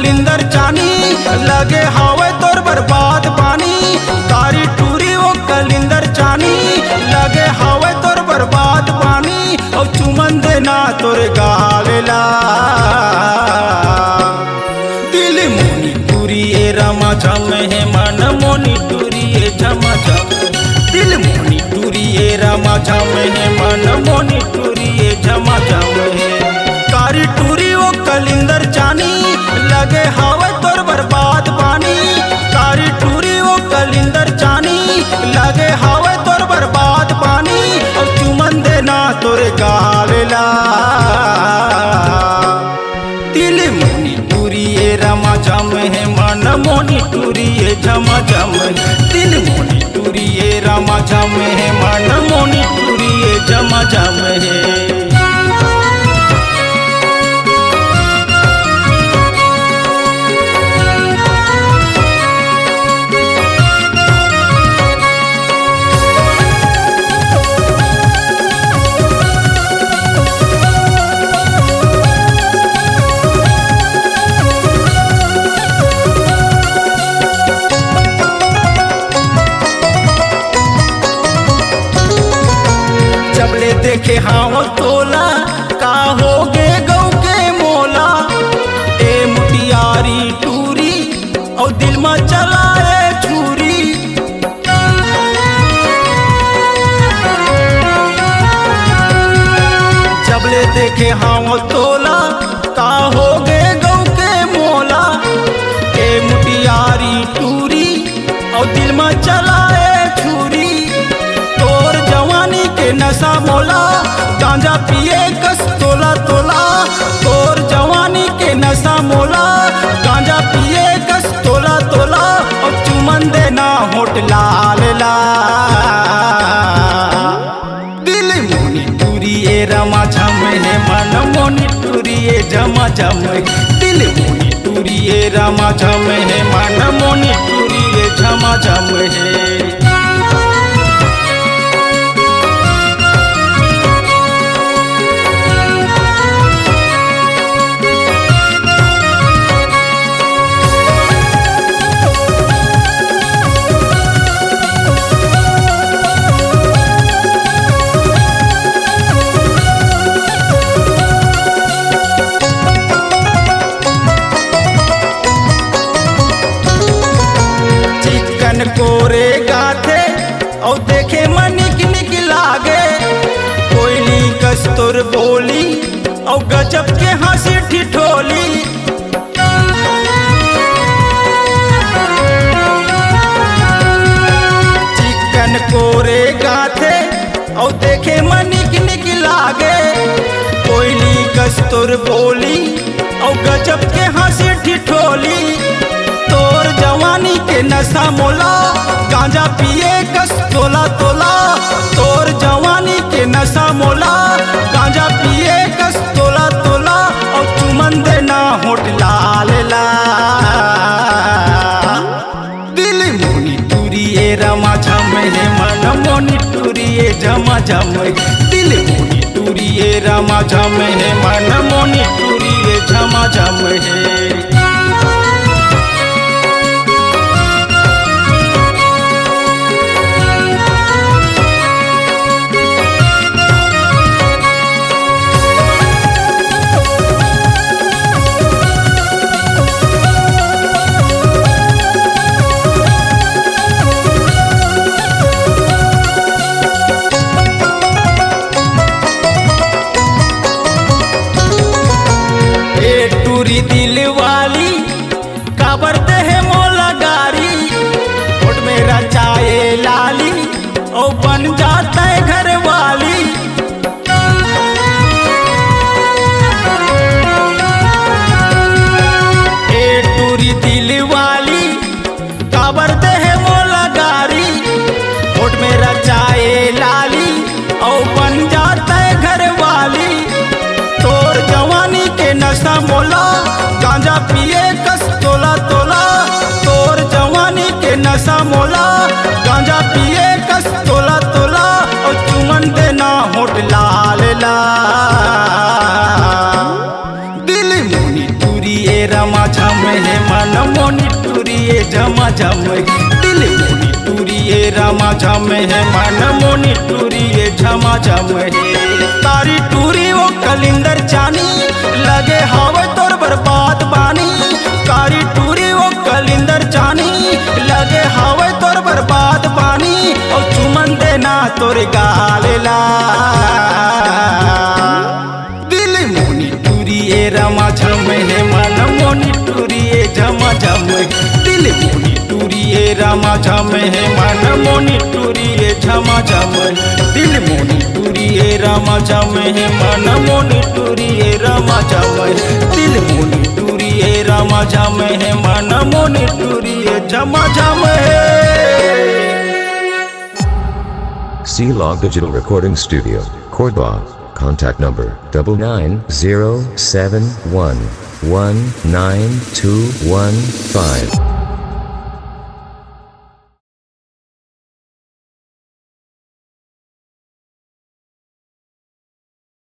कलिंदर चानी लगे हावे तोर बर्बाद पानी। कारी टूरी वो कलिंदर चानी लगे हावे तोर बर्बाद पानी। और चुमन देना तोर गावेला दिल मोनी टूरी ए रमा झम है मन मोनी टूरी ए झमा झम। दिल मोनी टूरी ए रमा झम है मन मोनी टूरी ए झमा झम है। कारी टूरी वो कलिंदर चानी लगे हावे तोर बर्बाद पानी। कारी टूरी वो कलिंदर चानी लगे हावे तोर बर्बाद पानी। और चुमन देना तोर गावेला दिल मोनी टूरी ए रमा झम है मन मोनी टूरी ए झमा झम। दिल मोनी टूरी ए रमा झम है मन मोनी टूरी ए झमा झम है। जबले देखे हाँ तोला का हो गे गौ के मोला। ए मुटियारी टूरी और दिल में चलाए छुरी। जबले देखे हाँ तोला का हो गे गौ के मोला। ए मुटियारी टूरी और दिल में चलाए छुरी। तोर जवानी के नशा मोला गांजा पिए कस तोला तोला। तोर जवानी के नशा मोला गांजा पिए कस तोला तोला। और चुमन देना होठ लाल ला दिल मोनी टूरी ए रमा झम है मन मोनी टूरी ए झमा झम। दिल मोनी टूरी ए रमा झम है मन मोनी टूरी ए झमा झम है। कोरे गाथे और देखे मन निक लागे। कोयली कस्तूर बोली और गजब के हंसी ठिठोली। चिकन कोरे गाथे और देखे मन निक लागे। कोयली कस्तूर बोली और गजब के हंसी ठिठोली। तोर जवानी के नशा मोला गांजा पिए कस तोला तोला। तोर जवानी के नशा मोला गांजा पिए कस तोला तोला। और चुमन देना होठ लाल ला दिल मोनी टूरी ए रमा झम है मन मोनी टूरी ए झमा झम। दिल मोनी टूरी ए रमा झम है मन मोनी टूरी ए झमा झम है। दिल झमाझम दिल मोनी टूरिए रामा झम है मन मोनी टूरिए झमाझम तारी टूरी वो कलिंदर चानी लगे हवे तोर बर्बाद बानी तारी टूरी वो कलिंदर चानी लगे हवे तोर बर्बाद बानी और चुमन देना तोर गालेला दिल मोनी टूरिए रामा झम है मन मोनी टूरिए झमाझम दिल मोनी टूरिए रामा झम है मन मोनी टूरिए झमाझम दिल मोनी टूरिए रामा झम है मन मोनी टूरिए रामा झम दिल मोनी टूरिए रामा झम है मन मोनी टूरिए झमाझम C-Log Digital Recording Studio, Cordoba. Contact number 99071192215.